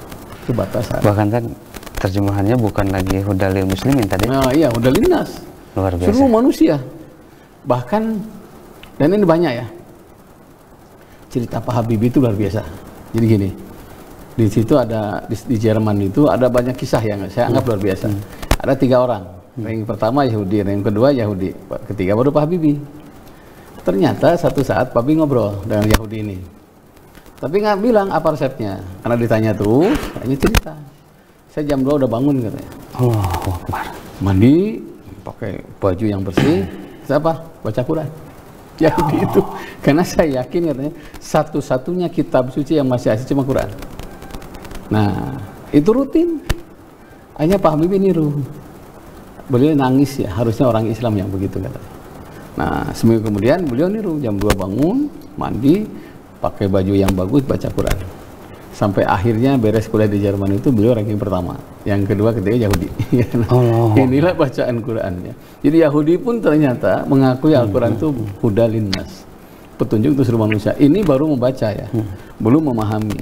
[SPEAKER 2] Itu batal syahadat.
[SPEAKER 1] Bahkan kan terjemahannya bukan lagi hudalil muslimin tadi.
[SPEAKER 2] Nah iya, hudalil nas.
[SPEAKER 1] Luar biasa.
[SPEAKER 2] Seluruh manusia. Bahkan, dan ini banyak ya. Cerita Pak Habibie itu luar biasa. Jadi gini, di situ ada di Jerman itu ada banyak kisah yang saya anggap luar biasa. Ada 3 orang. Yang pertama Yahudi, yang kedua Yahudi, ketiga baru Pak Habibie. Ternyata satu saat Pak Habibie ngobrol dengan Yahudi ini. Tapi nggak bilang apa resepnya, karena ditanya terus, hanya cerita. Saya jam 2 udah bangun katanya.
[SPEAKER 1] Allahu Akbar.
[SPEAKER 2] Mandi, pakai baju yang bersih, siapa? Baca Quran. Yahudi itu, karena saya yakin katanya satu-satunya kitab suci yang masih asli cuma Quran. Nah, itu rutin. Hanya Pak Habibie niru. Beliau nangis ya, harusnya orang Islam yang begitu katanya. Nah, seminggu kemudian beliau niru, jam 2 bangun, mandi, pakai baju yang bagus, baca Quran. Sampai akhirnya beres kuliah di Jerman itu beliau ranking pertama. Yang kedua ketiga Yahudi. Inilah bacaan Qurannya. Jadi Yahudi pun ternyata mengakui Al-Quran itu huda linnas, petunjuk untuk seluruh manusia. Ini baru membaca ya, belum memahami,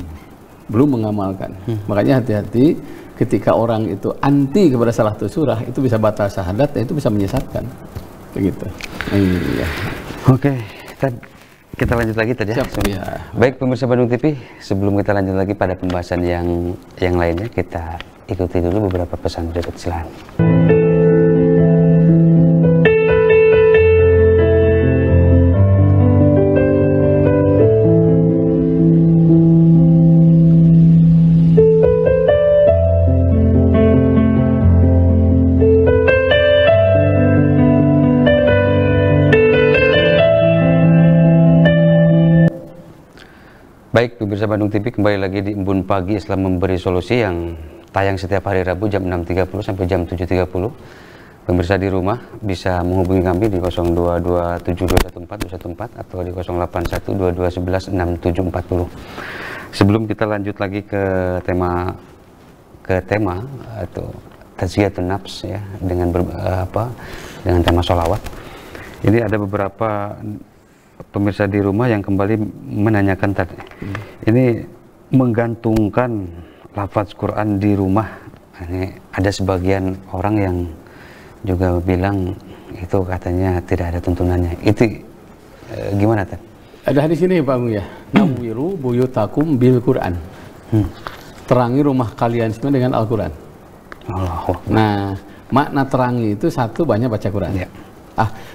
[SPEAKER 2] belum mengamalkan. Makanya hati-hati ketika orang itu anti kepada salah satu surah, itu bisa batal syahadat, itu bisa menyesatkan. Begitu. Iya.
[SPEAKER 1] Oke, kita lanjut lagi tadi ya. Baik pemirsa Bandung TV, sebelum kita lanjut lagi pada pembahasan yang lainnya, kita ikuti dulu beberapa pesan berikut, silakan. Baik, pemirsa Bandung TV, kembali lagi di Embun Pagi Islam Memberi Solusi yang tayang setiap hari Rabu jam 6.30 sampai jam 7.30. Pemirsa di rumah bisa menghubungi kami di 0227214214 atau di 081221164740. Sebelum kita lanjut lagi ke tema atau tazkiyatun nafs ya, dengan tema sholawat. Ini ada beberapa pemirsa di rumah yang kembali menanyakan tadi, ini menggantungkan lafaz Quran di rumah. Ini ada sebagian orang yang juga bilang itu katanya tidak ada tuntunannya. Itu gimana Tan?
[SPEAKER 2] Ada hadis ini Pak Mu ya, Nawiru buyutakum bil Quran. Terangi rumah kalian semua dengan Al-Quran. Nah, makna terangi itu satu, banyak baca Quran. Ya.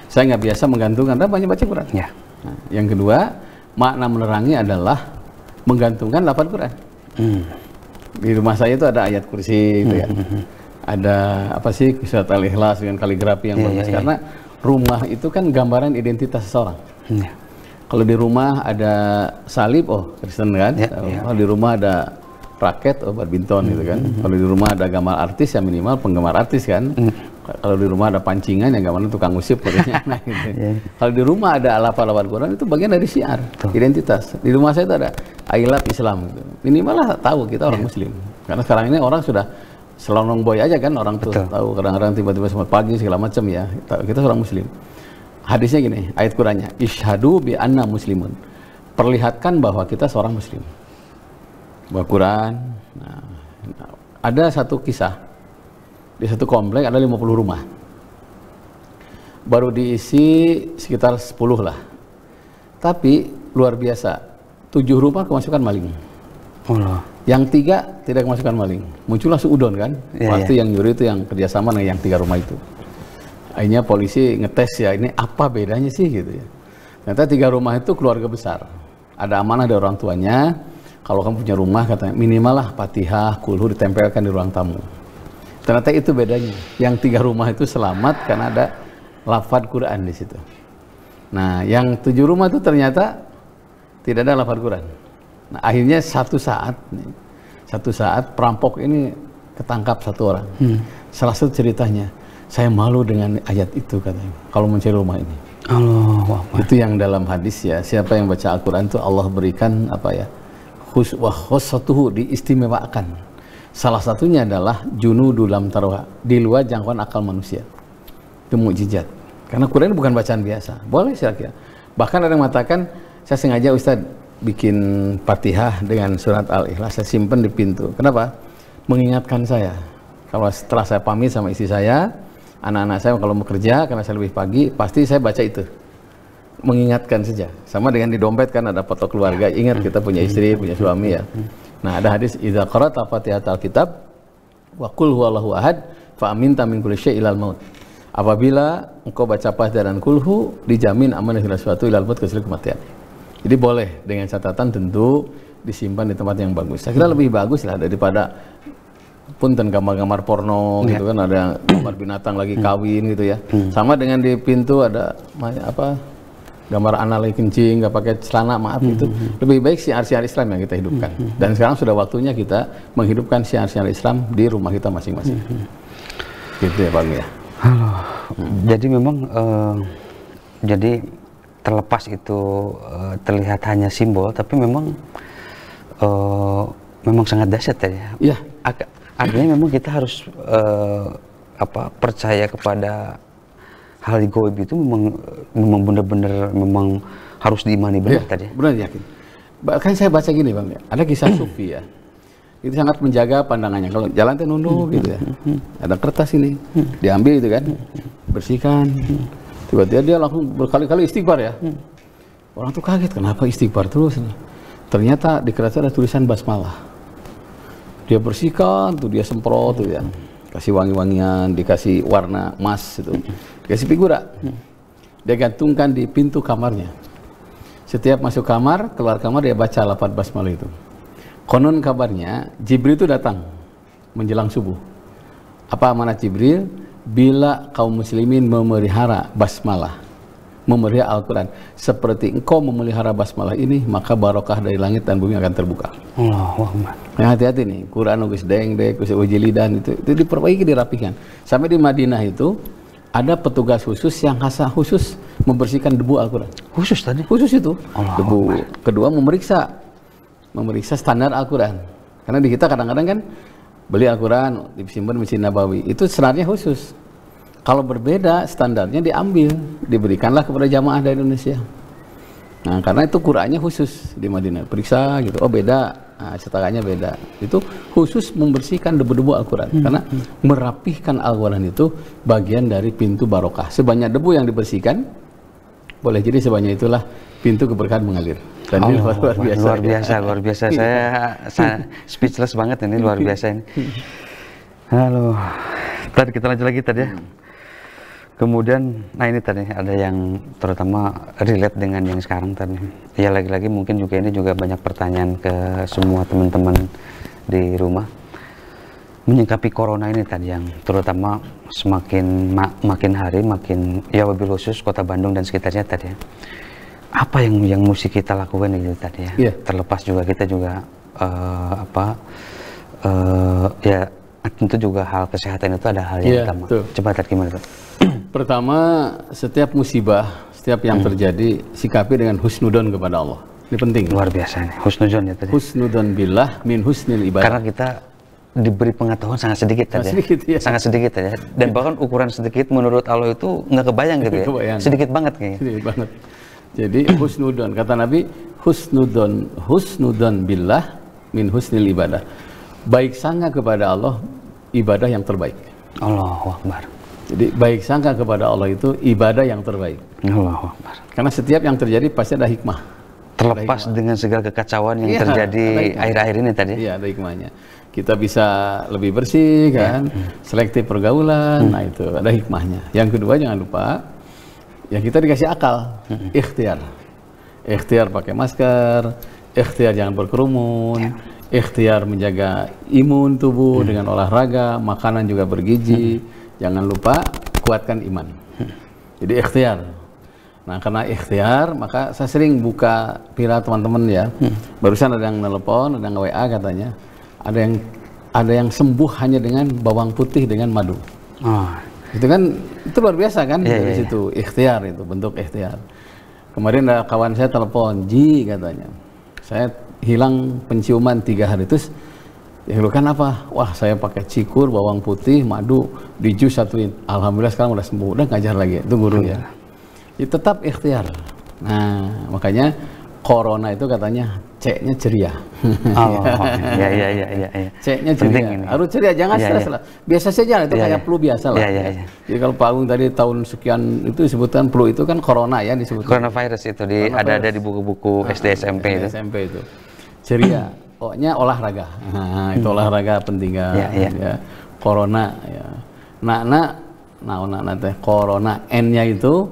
[SPEAKER 2] Saya nggak biasa menggantungkan, tapi banyak baca Quran. Ya. Nah, yang kedua, makna menerangi adalah menggantungkan lafaz Quran. Di rumah saya itu ada ayat kursi gitu ya. Ada apa sih, surat Al-Ikhlas dengan kaligrafi yang bagus, karena rumah itu kan gambaran identitas seseorang. Kalau di rumah ada salib, oh Kristen kan. Kalau di rumah ada raket, oh badminton gitu kan. Kalau di rumah ada gambar artis, ya minimal penggemar artis kan. Kalau di rumah ada pancingan, ya gambarnya tukang usip katanya. Nah, gitu. Kalau di rumah ada lafaz-lafaz Quran, itu bagian dari syiar, identitas. Di rumah saya itu ada I love Islam gitu. Minimal lah tahu kita orang Muslim. Karena sekarang ini orang sudah selonong boy aja kan, orang tuh tahu, kadang-kadang tiba-tiba selamat pagi segala macam ya. Kita seorang Muslim. Hadisnya gini, ayat Qurannya, Ishhadu bi anna muslimun. Perlihatkan bahwa kita seorang Muslim. Bawa Quran. Nah, ada satu kisah. Di satu komplek ada 50 rumah. Baru diisi sekitar 10 lah. Tapi luar biasa, 7 rumah kemasukan maling. Yang 3 tidak kemasukan maling. Muncullah suudon kan. Pasti yang nyuri itu yang kerjasama dengan yang 3 rumah itu. Akhirnya polisi ngetes ya, ini apa bedanya sih gitu ya. Ternyata 3 rumah itu keluarga besar. Ada amanah dari orang tuanya. Kalau kamu punya rumah katanya minimal lah Fatihah, Kulhu ditempelkan di ruang tamu. Ternyata itu bedanya. Yang 3 rumah itu selamat karena ada lafaz Quran di situ. Nah, yang 7 rumah itu ternyata tidak ada lafaz Quran. Nah, akhirnya satu saat perampok ini ketangkap satu orang. Salah satu ceritanya, saya malu dengan ayat itu katanya. Kalau mencari rumah ini. Itu yang dalam hadis ya. Siapa yang baca Al-Quran itu Allah berikan apa ya? Khususatuhu, diistimewakan. Salah satunya adalah junudu lam tarwa, di luar jangkauan akal manusia. Itu mukjizat. Karena Quran bukan bacaan biasa. Boleh silakan. Bahkan ada yang mengatakan, saya sengaja Ustadz bikin Fatihah dengan surat Al-Ikhlas, saya simpan di pintu. Kenapa? Mengingatkan saya. Kalau setelah saya pamit sama istri saya, anak-anak saya kalau mau kerja, karena saya lebih pagi, pasti saya baca itu. Mengingatkan saja. Sama dengan di dompet kan ada foto keluarga. Ingat kita punya istri, punya suami ya. Nah, ada hadis idza qara'ta Fatihatal kitab wa qul huwallahu ahad fa aminta min kulli syai'il ilal maut. Apabila engkau baca Fatihah dan kulhu, dijamin aman dari segala sesuatu ilal maut, kecuali kematian. Jadi boleh, dengan catatan tentu disimpan di tempat yang bagus. Saya kira lebih bagus lah daripada punten gambar-gambar porno gitu kan, ada gambar binatang lagi kawin gitu ya. Sama dengan di pintu ada apa gambar anak lagi kencing, nggak pakai celana, maaf itu. Lebih baik syiar-syiar Islam yang kita hidupkan. Dan sekarang sudah waktunya kita menghidupkan syiar-syiar Islam di rumah kita masing-masing. Gitu ya Bang ya.
[SPEAKER 1] Halo. Jadi memang jadi terlepas itu terlihat hanya simbol, tapi memang memang sangat dahsyat ya.
[SPEAKER 2] Iya.
[SPEAKER 1] Artinya memang kita harus percaya kepada hal gaib itu memang benar-benar memang harus diimani benar tadi.
[SPEAKER 2] Benar, yakin. Bahkan saya baca gini Bang ya, ada kisah sufi ya. Itu sangat menjaga pandangannya. Kalau jalan teh nunduk gitu ya. Ada kertas ini, diambil itu kan, bersihkan. Tiba-tiba dia langsung berkali-kali istighfar ya. Orang tuh kaget, kenapa istighfar terus? Ternyata di kertas ada tulisan basmalah. Dia bersihkan, tuh dia semprot tuh ya. Kasih wangi-wangian, dikasih warna emas itu. Dikasih figura. Dia gantungkan di pintu kamarnya. Setiap masuk kamar, keluar kamar dia baca lafaz basmalah itu. Konon kabarnya Jibril itu datang menjelang subuh. Apa amanat Jibril? Bila kaum muslimin memelihara basmalah, memelihara Al-Quran seperti engkau memelihara basmalah ini, maka barokah dari langit dan bumi akan terbuka.
[SPEAKER 1] Allahumma.
[SPEAKER 2] Nah, hati-hati nih, Quran geus deng-deng, geus ujilidan itu diperbaiki, dirapikan. Sampai di Madinah itu ada petugas khusus yang khusus membersihkan debu Al-Quran.
[SPEAKER 1] Khusus tadi?
[SPEAKER 2] Khusus itu. Debu. Kedua memeriksa standar Al-Quran. Karena di kita kadang-kadang kan beli Al-Quran, disimpan di Masjid Nabawi, itu standarnya khusus. Kalau berbeda, standarnya diambil, diberikanlah kepada jamaah dari Indonesia. Nah, karena itu Qurannya khusus di Madinah, periksa gitu, oh beda, nah, cetakannya beda. Itu khusus membersihkan debu-debu Al-Quran, karena merapihkan Al-Quran itu bagian dari pintu barokah. Sebanyak debu yang dibersihkan, boleh jadi sebanyak itulah pintu keberkahan mengalir. Dan ini luar biasa.
[SPEAKER 1] Luar biasa. Saya speechless banget ini, luar biasa ini. Halo. Tadi kita lanjut lagi tadi ya. Kemudian, nah ini tadi ada yang terutama relate dengan yang sekarang tadi. Ya lagi-lagi mungkin juga ini juga banyak pertanyaan ke semua teman-teman di rumah. Menyikapi corona ini tadi yang terutama semakin makin hari makin ya wabil khusus Kota Bandung dan sekitarnya tadi ya. Apa yang mesti kita lakukan itu tadi ya? Yeah. Terlepas juga kita juga ya tentu juga hal kesehatan itu ada hal yang utama. Coba tadi gimana tuh?
[SPEAKER 2] Pertama, setiap musibah, setiap yang terjadi, sikapi dengan husnudon kepada Allah. Ini penting.
[SPEAKER 1] Luar biasa nih, husnudon ya tadi.
[SPEAKER 2] Husnudon billah min husnil ibadah.
[SPEAKER 1] Karena kita diberi pengetahuan sangat sedikit tadi. Sangat sedikit ya. Dan bahkan ukuran sedikit menurut Allah itu nggak kebayang gitu ya. Sedikit banget kayaknya. Sedikit banget.
[SPEAKER 2] Jadi husnudon, kata Nabi, husnudon billah min husnil ibadah. Baik sangka kepada Allah, ibadah yang terbaik.
[SPEAKER 1] Allahu Akbar.
[SPEAKER 2] Jadi baik sangka kepada Allah itu ibadah yang terbaik.
[SPEAKER 1] Allahu Akbar.
[SPEAKER 2] Karena setiap yang terjadi pasti ada hikmah.
[SPEAKER 1] Terlepas dengan segala kekacauan yang terjadi akhir-akhir ini tadi.
[SPEAKER 2] Iya, ada hikmahnya. Kita bisa lebih bersih kan, selektif pergaulan, nah itu ada hikmahnya. Yang kedua jangan lupa, ya kita dikasih akal, ikhtiar. Ikhtiar pakai masker, ikhtiar jangan berkerumun, ikhtiar menjaga imun tubuh dengan olahraga, makanan juga bergizi. Jangan lupa kuatkan iman. Jadi ikhtiar. Nah, karena ikhtiar, maka saya sering buka viral teman-teman ya. Barusan ada yang nelpon, ada yang WA katanya. Ada yang sembuh hanya dengan bawang putih dengan madu. Itu kan itu luar biasa kan dari situ ikhtiar, itu bentuk ikhtiar. Kemarin ada kawan saya telepon, Ji katanya, saya hilang penciuman 3 hari, terus Dikeluhkan apa? Wah, saya pakai cikur, bawang putih, madu, di jus satuin. Alhamdulillah sekarang udah sembuh, udah ngajar lagi. Itu guru ya. Itu tetap ikhtiar. Nah, makanya corona itu katanya C-nya ceria.
[SPEAKER 1] Oh, ya.
[SPEAKER 2] C-nya ceria. Harus ceria, jangan stres lah. Biasa saja itu kayak flu biasa lah. Jadi kalau Pak Agung tadi tahun sekian itu disebutkan flu itu kan corona ya disebutkan.
[SPEAKER 1] Coronavirus itu ada di buku-buku SD SMP itu.
[SPEAKER 2] SMP itu. Ceria. Pokoknya olahraga. Nah, itu olahraga penting kan. Ya. Corona ya. Nah, teh corona N-nya itu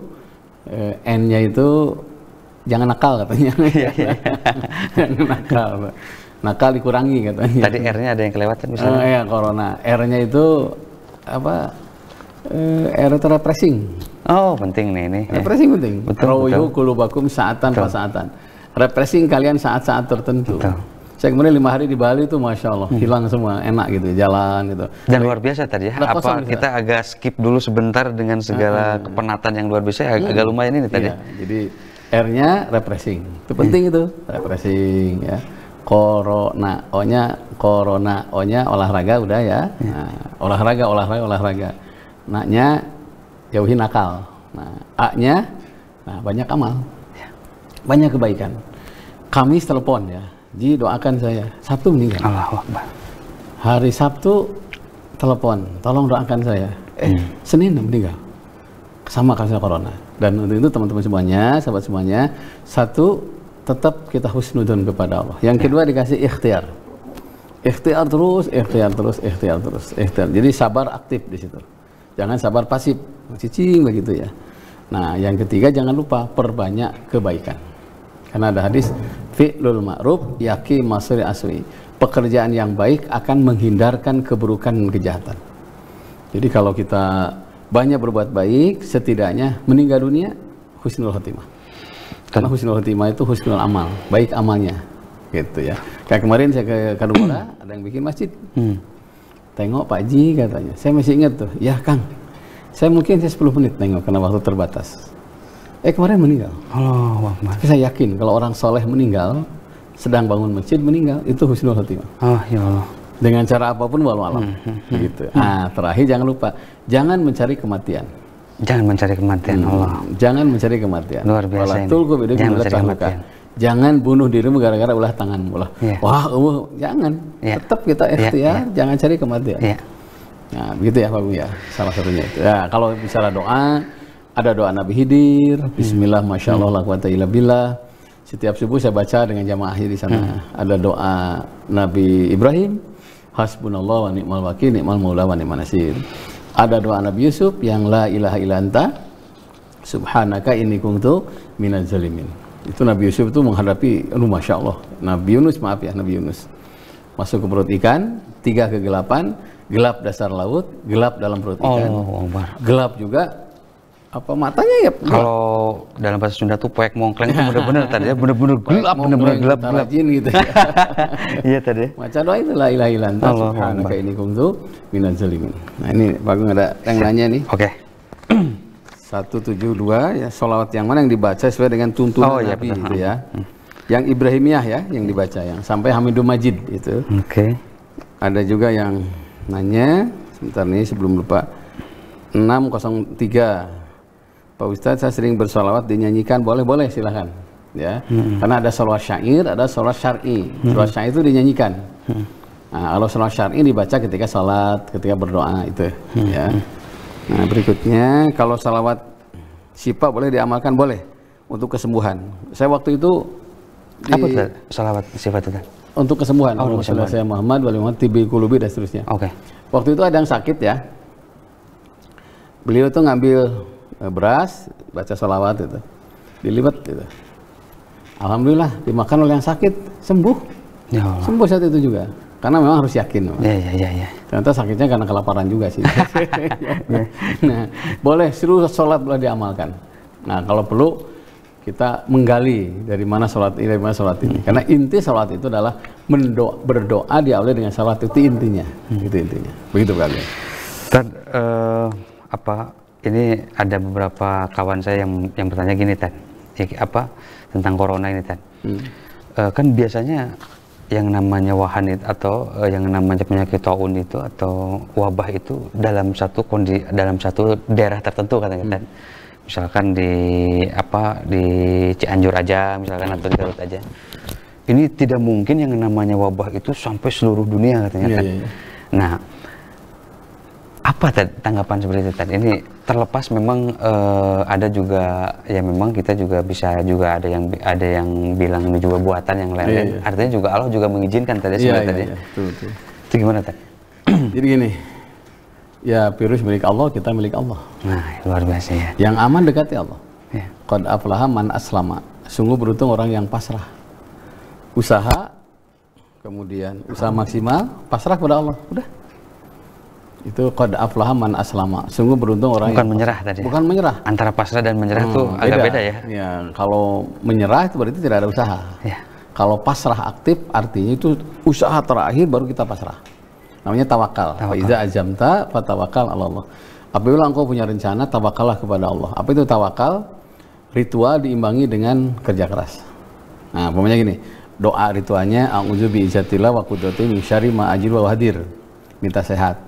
[SPEAKER 2] jangan nakal katanya. Jangan nakal. Nakal dikurangi katanya.
[SPEAKER 1] Tadi R-nya ada yang kelewatan misalnya.
[SPEAKER 2] Iya, corona. R-nya itu apa? R itu repressing.
[SPEAKER 1] Oh, penting nih ini.
[SPEAKER 2] Repressing penting.
[SPEAKER 1] Betul.
[SPEAKER 2] Kulubakum saatan pasaatan. Repressing kalian saat-saat tertentu.
[SPEAKER 1] Betul.
[SPEAKER 2] Saya kemudian 5 hari di Bali itu Masya Allah, hilang semua, enak gitu, jalan gitu.
[SPEAKER 1] Dan luar biasa tadi ya, apa kita agak skip dulu sebentar dengan segala kepenatan yang luar biasa, agak lumayan ini tadi.
[SPEAKER 2] Iya, jadi R-nya repressing, itu penting itu, repressing ya. Corona, O-nya olahraga udah ya. Nah, olahraga. Nah-nya jauhi nakal. Nah, A-nya, banyak amal, banyak kebaikan. Kamis telepon ya. Ji doakan saya. Sabtu meninggal.
[SPEAKER 1] Allahu Akbar.
[SPEAKER 2] Hari Sabtu telepon, tolong doakan saya. Senin meninggal. Sama kasusnya corona. Dan untuk itu teman-teman semuanya, sahabat semuanya, satu tetap kita husnudon kepada Allah. Yang kedua dikasih ikhtiar. Ikhtiar terus. Jadi sabar aktif di situ. Jangan sabar pasif, cicing begitu ya. Nah, yang ketiga jangan lupa perbanyak kebaikan. Karena ada hadis fi'lul ma'ruf yaqi masri aswi. Pekerjaan yang baik akan menghindarkan keburukan dan kejahatan. Jadi kalau kita banyak berbuat baik, setidaknya meninggal dunia husnul khotimah. Karena husnul khotimah itu husnul amal, baik amalnya. Gitu ya. Kayak kemarin saya ke Kadungora, ada yang bikin masjid. Tengok Pak Ji katanya. Saya masih ingat tuh. Ya Kang, saya 10 menit tengok karena waktu terbatas. Kemarin meninggal. Tapi saya yakin kalau orang soleh meninggal, sedang bangun masjid meninggal, itu husnul khotimah.
[SPEAKER 1] Oh ya Allah.
[SPEAKER 2] Dengan cara apapun walau alam. Gitu. Terakhir jangan lupa, jangan mencari kematian.
[SPEAKER 1] Jangan mencari kematian Allah.
[SPEAKER 2] Jangan mencari kematian.
[SPEAKER 1] Luar biasa ini.
[SPEAKER 2] Jangan mencari kematian. Jangan bunuh dirimu gara-gara ulah tanganmu lah. Wah, jangan. Tetap kita ikhtiar, jangan cari kematian. Nah, begitu ya Pak Bu ya. Salah satunya itu. Ya, kalau bicara doa, ada doa Nabi Khidir, Bismillah, Masya Allah, la quwata illa billah. Setiap subuh saya baca dengan jamaah di sana. Ada doa Nabi Ibrahim, Hasbunallah wa ni'mal wakil, ni'mal maula wa ni'man nasir. Ada doa Nabi Yusuf yang la ilaha illa anta, subhanaka inni kuntu minaz zalimin. Itu Nabi Yusuf itu menghadapi, Masya Allah. Nabi Yunus masuk ke perut ikan, 3 kegelapan, gelap dasar laut, gelap dalam perut ikan. Gelap juga matanya ya.
[SPEAKER 1] Kalau dalam bahasa Sunda tuh poek mongkleng itu benar-benar tadi ya, benar-benar gelap
[SPEAKER 2] gitu.
[SPEAKER 1] Iya tadi.
[SPEAKER 2] Maca doa itu la ilaha illa anta subhanaka inni kuntu minaz zalimin. Nah, ini Bagung ada yang nanya nih.
[SPEAKER 1] Oke.
[SPEAKER 2] 172 ya, sholawat yang mana yang dibaca sesuai dengan tuntunan Nabi itu ya. Yang Ibrahimiyah ya yang dibaca, yang sampai Hamidum Majid itu.
[SPEAKER 1] Oke.
[SPEAKER 2] Ada juga yang nanya, sebentar nih sebelum lupa. 603. Pak Ustadz, saya sering bersolawat dinyanyikan, boleh silahkan ya. Karena ada sholawat syair, ada sholawat syar'i. Sholawat syair itu dinyanyikan. Nah, kalau sholawat syar'i dibaca ketika sholat, ketika berdoa itu ya. Nah, berikutnya kalau sholawat syifa boleh diamalkan, boleh untuk kesembuhan. Saya waktu itu
[SPEAKER 1] apa tuh sholawat syifa itu?
[SPEAKER 2] Untuk kesembuhan. Saya Muhammad wali Muhammad tibil qulubi dan seterusnya.
[SPEAKER 1] Oke.
[SPEAKER 2] Waktu itu ada yang sakit ya. Beliau tuh ngambil beras, baca sholawat itu, dilipat gitu. Alhamdulillah dimakan oleh yang sakit, sembuh.
[SPEAKER 1] Ya Allah.
[SPEAKER 2] Sembuh saat itu juga. Karena memang harus yakin.
[SPEAKER 1] Iya.
[SPEAKER 2] Ternyata sakitnya karena kelaparan juga sih. Nah, boleh seluruh sholat boleh diamalkan. Nah, kalau perlu kita menggali dari mana sholat ini, Karena inti sholat itu adalah berdoa diawali dengan sholat, itu intinya. Itu intinya. Begitu kan?
[SPEAKER 1] Ini ada beberapa kawan saya yang bertanya gini Tan, tentang corona ini Tan. Kan biasanya yang namanya wahanit atau yang namanya penyakit taun itu atau wabah itu dalam satu kondisi, dalam satu daerah tertentu katanya kan. Misalkan di Cianjur aja misalkan atau di Garut aja. Ini tidak mungkin yang namanya wabah itu sampai seluruh dunia katanya kan. Nah, apa tanggapan seperti itu tadi? Ini terlepas memang ada juga ya memang kita juga bisa juga ada yang bilang ini juga buatan yang lain. Artinya juga Allah juga mengizinkan tadi sebenarnya tadi.
[SPEAKER 2] Betul.
[SPEAKER 1] Itu gimana tadi?
[SPEAKER 2] Jadi gini, ya virus milik Allah, kita milik Allah.
[SPEAKER 1] Nah, luar biasa ya.
[SPEAKER 2] Yang aman dekati Allah.
[SPEAKER 1] Ya.
[SPEAKER 2] Qad aflaha man aslama. Sungguh beruntung orang yang pasrah. Usaha, kemudian usaha maksimal, pasrah kepada Allah. Udah. Itu qad aflaha man aslama. Sungguh beruntung orang
[SPEAKER 1] bukan
[SPEAKER 2] yang
[SPEAKER 1] menyerah tadi.
[SPEAKER 2] Bukan menyerah.
[SPEAKER 1] Antara pasrah dan menyerah itu agak beda ya.
[SPEAKER 2] Ya, kalau menyerah itu berarti tidak ada usaha.
[SPEAKER 1] Ya.
[SPEAKER 2] Kalau pasrah aktif artinya itu usaha terakhir baru kita pasrah. Namanya tawakal. Fa iza azamta fatawakal 'ala Allah. Apabila engkau punya rencana, tawakallah kepada Allah. Apa itu tawakal? Ritual diimbangi dengan kerja keras. Nah, umpamanya gini, doa ritualnya a'udzu bi izzatillah wa qudratihi min syarri ma ajidu wa hadir. Minta sehat.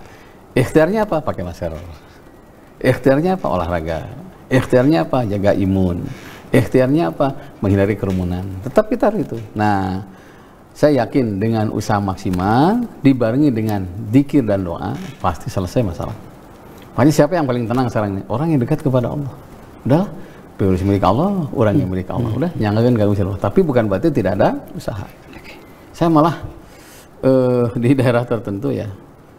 [SPEAKER 2] Ikhtiarnya apa? Pakai masker. Ikhtiarnya apa? Olahraga. Ikhtiarnya apa? Jaga imun. Ikhtiarnya apa? Menghindari kerumunan. Tetap kita itu. Nah, saya yakin dengan usaha maksimal dibarengi dengan zikir dan doa pasti selesai masalah. Makanya siapa yang paling tenang sekarang ini? Orang yang dekat kepada Allah. Udah, virus milik Allah, orang yang milik Allah. Udah, nyanggakan gak usah. Tapi bukan berarti tidak ada usaha. Saya malah di daerah tertentu ya.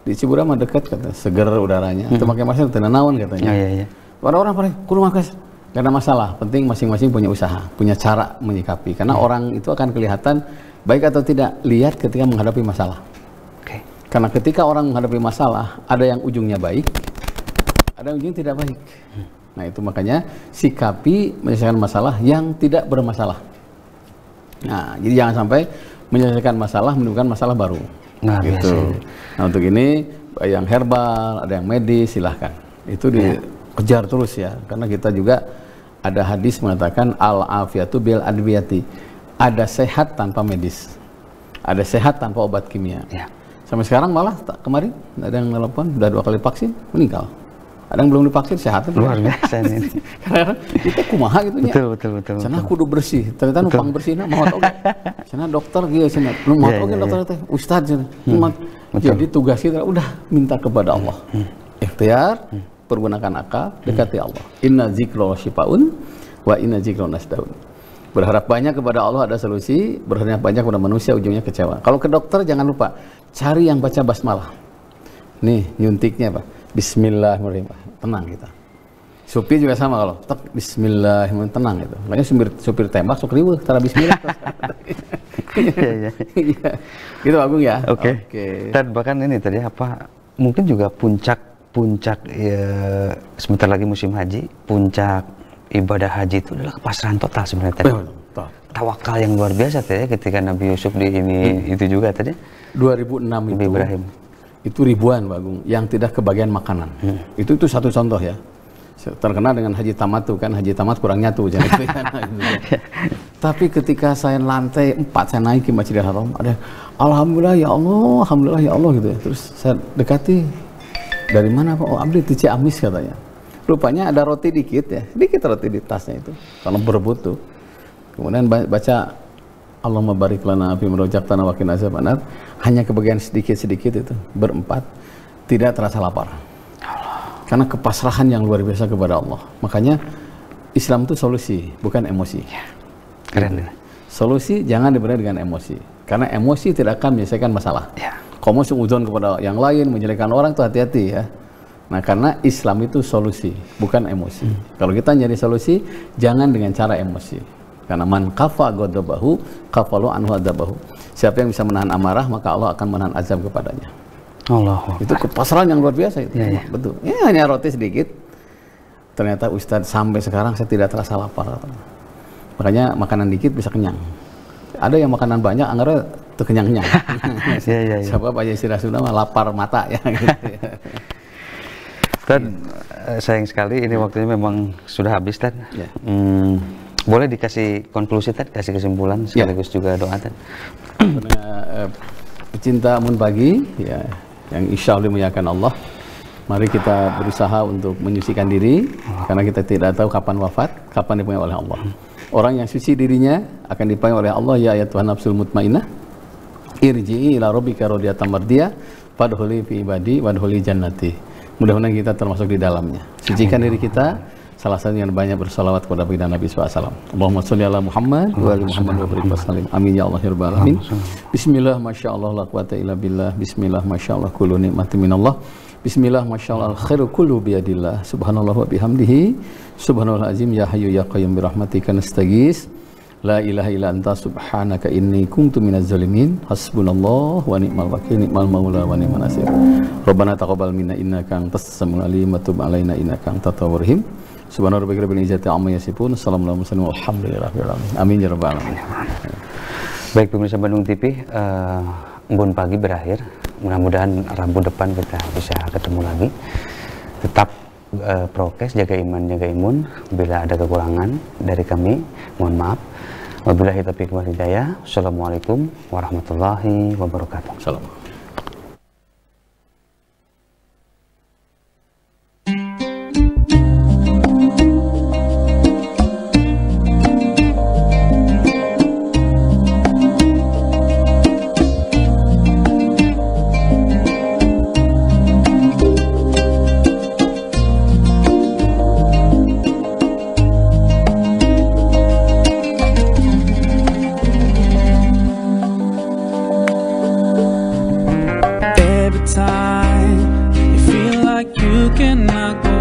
[SPEAKER 2] Di Ciburam mah dekat kata, seger udaranya. Itu pakai masker tenanawan katanya.
[SPEAKER 1] Iya.
[SPEAKER 2] Orang-orang paling kudu masker. Gak ada masalah. Penting masing-masing punya usaha, punya cara menyikapi. Karena orang itu akan kelihatan baik atau tidak lihat ketika menghadapi masalah. Karena ketika orang menghadapi masalah, ada yang ujungnya baik, ada yang ujungnya tidak baik. Nah itu makanya sikapi menyelesaikan masalah yang tidak bermasalah. Nah jadi jangan sampai menyelesaikan masalah menimbulkan masalah baru. Nah, gitu. Nah untuk ini yang herbal, ada yang medis, silahkan. Itu dikejar terus ya, karena kita juga ada hadis mengatakan al-afiyatu bil adwiyati. Ada sehat tanpa medis, ada sehat tanpa obat kimia. Ya. Sampai sekarang malah kemarin ada yang nelpon udah 2 kali vaksin meninggal. Ada yang belum divaksin sehat.
[SPEAKER 1] Luar biasa ini.
[SPEAKER 2] Karena itu kumaha gitu nya.
[SPEAKER 1] Betul.
[SPEAKER 2] Cenah kudu bersih. Ternyata numpang bersihna mau oge. Cenah dokter gitu cenah. Nu mau oge dokter teh. Ustaz cenah. Jadi tugas kita udah minta kepada Allah. Ikhtiar, pergunakan akal, dekati Allah. Inna dzikra syifaun wa inna dzikra nasdaun. Berharap banyak kepada Allah ada solusi, berharap banyak kepada manusia ujungnya kecewa. Kalau ke dokter jangan lupa cari yang baca basmalah. Nih nyuntiknya apa? Bismillahirrahmanirrahim. Tenang kita. Supir juga sama kalau Bismillahirrahmanirrahim tenang gitu. Makanya supir tembak sok riweuh tara bismillah. Iya. Gitu Agung ya.
[SPEAKER 1] Oke. Dan bahkan ini tadi apa? Mungkin juga puncak ya, sebentar lagi musim haji, puncak ibadah haji itu adalah kepasrahan total sebenarnya tadi. Tawakal yang luar biasa tadi ketika Nabi Yusuf di ini itu juga tadi.
[SPEAKER 2] 2006
[SPEAKER 1] Nabi
[SPEAKER 2] itu.
[SPEAKER 1] Ibrahim.
[SPEAKER 2] Itu ribuan Pak Agung yang tidak kebagian makanan. Itu satu contoh ya. Terkenal dengan haji tamat tuh kan, haji tamat kurang nyatu jangan gitu kan. Tapi ketika saya lantai 4 saya naik ke Masjidil Haram, ada alhamdulillah ya Allah gitu ya. Terus saya dekati, dari mana Pak? Oh abdi di Ciamis katanya. Rupanya ada roti dikit ya, sedikit roti di tasnya itu. Kalau berebut tuh. Kemudian baca Allahumma barik lana fi ma razaqtana wa qina azabannar. Hanya kebagian sedikit-sedikit itu, berempat, tidak terasa lapar. Karena kepasrahan yang luar biasa kepada Allah. Makanya Islam itu solusi, bukan emosi.
[SPEAKER 1] Keren.
[SPEAKER 2] Solusi jangan diberi dengan emosi. Karena emosi tidak akan menyelesaikan masalah. Kamu sunggudzon kepada yang lain, menjelekkan orang itu hati-hati ya. Nah karena Islam itu solusi, bukan emosi. Kalau kita nyari solusi, jangan dengan cara emosi. Karena man kafa ghadabahu kafalu anhu adzabahu. Siapa yang bisa menahan amarah, maka Allah akan menahan azab kepadanya.
[SPEAKER 1] Allah.
[SPEAKER 2] Itu kepasrahan yang luar biasa itu. Ya. Betul. Ya hanya roti sedikit. Ternyata Ustadz sampai sekarang saya tidak terasa lapar. Makanya makanan dikit bisa kenyang. Ada yang makanan banyak, anggarnya tuh kenyang-kenyang.
[SPEAKER 1] Iya.
[SPEAKER 2] Siapa Pak Yesira Sunda mah lapar mata ya. Gitu.
[SPEAKER 1] Dan sayang sekali ini waktunya memang sudah habis Tan. Boleh dikasih konklusi tadi, kasih kesimpulan sekaligus juga doa tadi.
[SPEAKER 2] Pecinta Embun Pagi ya, yang insya Allah dimuliakan Allah, mari kita berusaha untuk menyucikan diri, karena kita tidak tahu kapan wafat, kapan dipanggil oleh Allah. Orang yang suci dirinya akan dipanggil oleh Allah, ya ayat Tuhan nafsul mutmainnah, irji'i ila rabbika radiyatan mardiyah, fadkhuli fi ibadi wadkhuli jannati. Mudah-mudahan kita termasuk di dalamnya. Sucikan diri kita, salah satunya banyak bersalawat kepada Nabi SAW. Allahumma sholli ala Muhammad wa ali Muhammad wa barik wasallim. Amin ya Allah ya rabbal alamin. Bismillah masyaallah la quwata illa billah. Bismillah masyaallah kullu nikmatin minallah. Bismillah masyaallah khairu kullu biyadillah. Subhanallah wa bihamdihi. Subhanallahul azim ya hayyu ya qayyum bi rahmatika nastaghis. La ilaha illa anta subhanaka inni kuntu minaz zalimin. Hasbunallah wa ni'mal wakil, ni'mal maula wa ni'man nasir. Rabbana taqabbal minna innaka antas samiul alim wa tub alaina innaka antat tawwabur rahim. Subhana rabbika rabbil izzati amma yasifun. Assalamualaikum warahmatullahi wabarakatuh. Alhamdulillahirabbil alamin. Amin ya rabbal alamin.
[SPEAKER 1] Baik pemirsa Bandung TV, Embun Pagi berakhir. Mudah-mudahan Rabu depan kita bisa ketemu lagi. Tetap prokes, jaga iman, jaga imun. Bila ada kekurangan dari kami, mohon maaf. Wabillahi taufiq wal hidayah. Assalamualaikum warahmatullahi wabarakatuh.
[SPEAKER 2] Salam.
[SPEAKER 3] Time you feel like you cannot go